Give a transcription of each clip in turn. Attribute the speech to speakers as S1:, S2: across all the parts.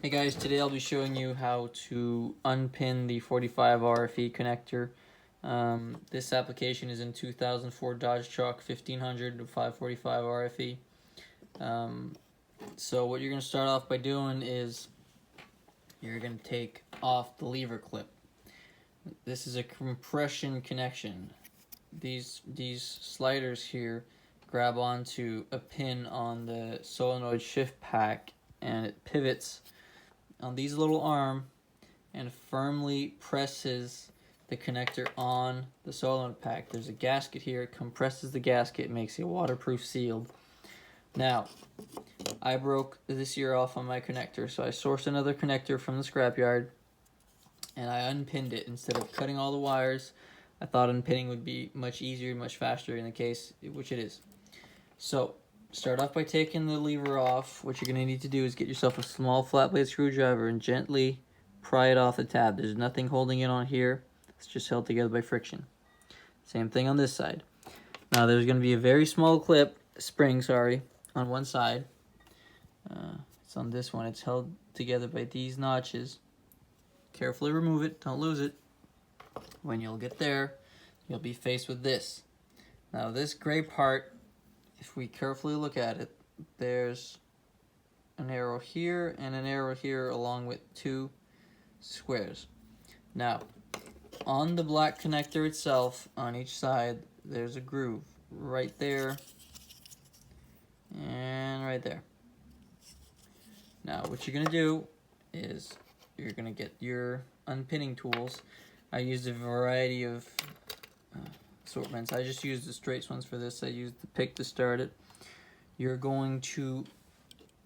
S1: Hey guys, today I'll be showing you how to unpin the 45 RFE connector. This application is in 2004 Dodge Truck 1500 to 545 RFE. So what you're going to start off by doing is you're going to take off the lever clip. This is a compression connection. These sliders here grab onto a pin on the solenoid shift pack and it pivots on these little arm and firmly presses the connector on the solenoid pack. There's a gasket here, it compresses the gasket, makes it waterproof sealed. Now, I broke this ear off on my connector, so I sourced another connector from the scrapyard and I unpinned it. Instead of cutting all the wires, I thought unpinning would be much easier, much faster in the case, which it is. So, start off by taking the lever off. What you're going to need to do is get yourself a small flat blade screwdriver and gently pry it off the tab. There's nothing holding it on here. It's just held together by friction. Same thing on this side. Now there's going to be a very small spring, on one side. It's on this one. It's held together by these notches. Carefully remove it. Don't lose it. When you'll get there, you'll be faced with this. Now this gray part, if we carefully look at it, there's an arrow here and an arrow here along with two squares. Now, on the black connector itself, on each side, there's a groove right there and right there. Now, what you're going to do is you're going to get your unpinning tools. I used a variety of assortments. I just used the straight ones for this. I used the pick to start it. You're going to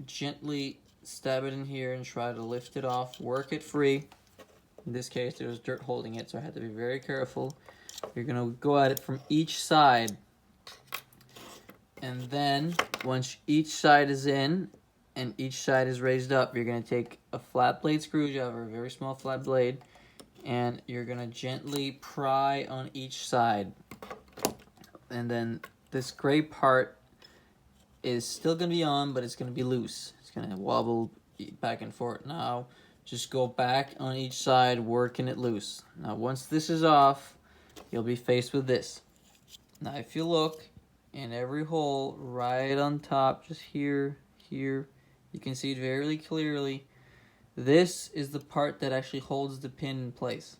S1: gently stab it in here and try to lift it off. Work it free. In this case, there was dirt holding it, so I had to be very careful. You're going to go at it from each side. And then, once each side is in and each side is raised up, you're going to take a flat blade screwdriver, a very small flat blade, and you're going to gently pry on each side. And then this gray part is still going to be on, but it's going to be loose. It's going to wobble back and forth. Now, just go back on each side, working it loose. Now, once this is off, you'll be faced with this. Now, if you look in every hole right on top, just here, you can see it very clearly. This is the part that actually holds the pin in place.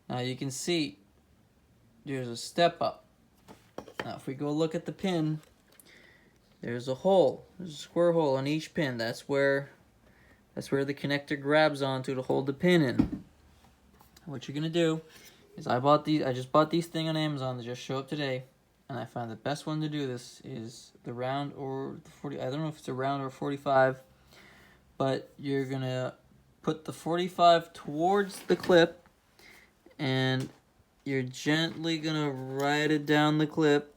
S1: Now, you can see there's a step up. Now, if we go look at the pin, there's a hole. There's a square hole on each pin. That's where the connector grabs onto to hold the pin in. What you're gonna do is I just bought these things on Amazon. They just show up today, and I found the best one to do this is the round or the 40. I don't know if it's a round or 45, but you're gonna put the 45 towards the clip, and you're gently gonna ride it down the clip.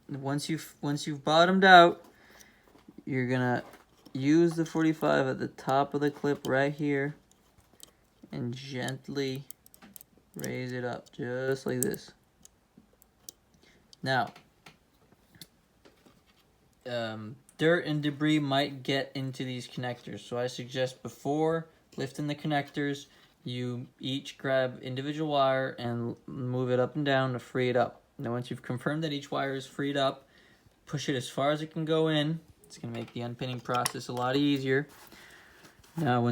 S1: Once you've bottomed out, you're gonna use the 45 at the top of the clip right here and gently raise it up just like this. Now, dirt and debris might get into these connectors, so I suggest before lifting the connectors, you each grab individual wire and move it up and down to free it up. Now, once you've confirmed that each wire is freed up, push it as far as it can go in. It's going to make the unpinning process a lot easier. Now,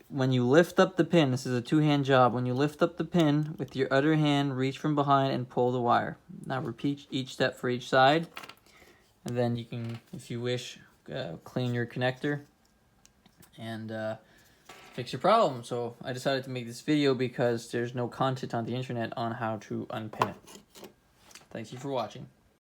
S1: when you lift up the pin, this is a two-hand job. When you lift up the pin, with your other hand, reach from behind and pull the wire. Now, repeat each step for each side. And then you can, if you wish, clean your connector and fix your problem. So I decided to make this video because there's no content on the internet on how to unpin it. Thank you for watching.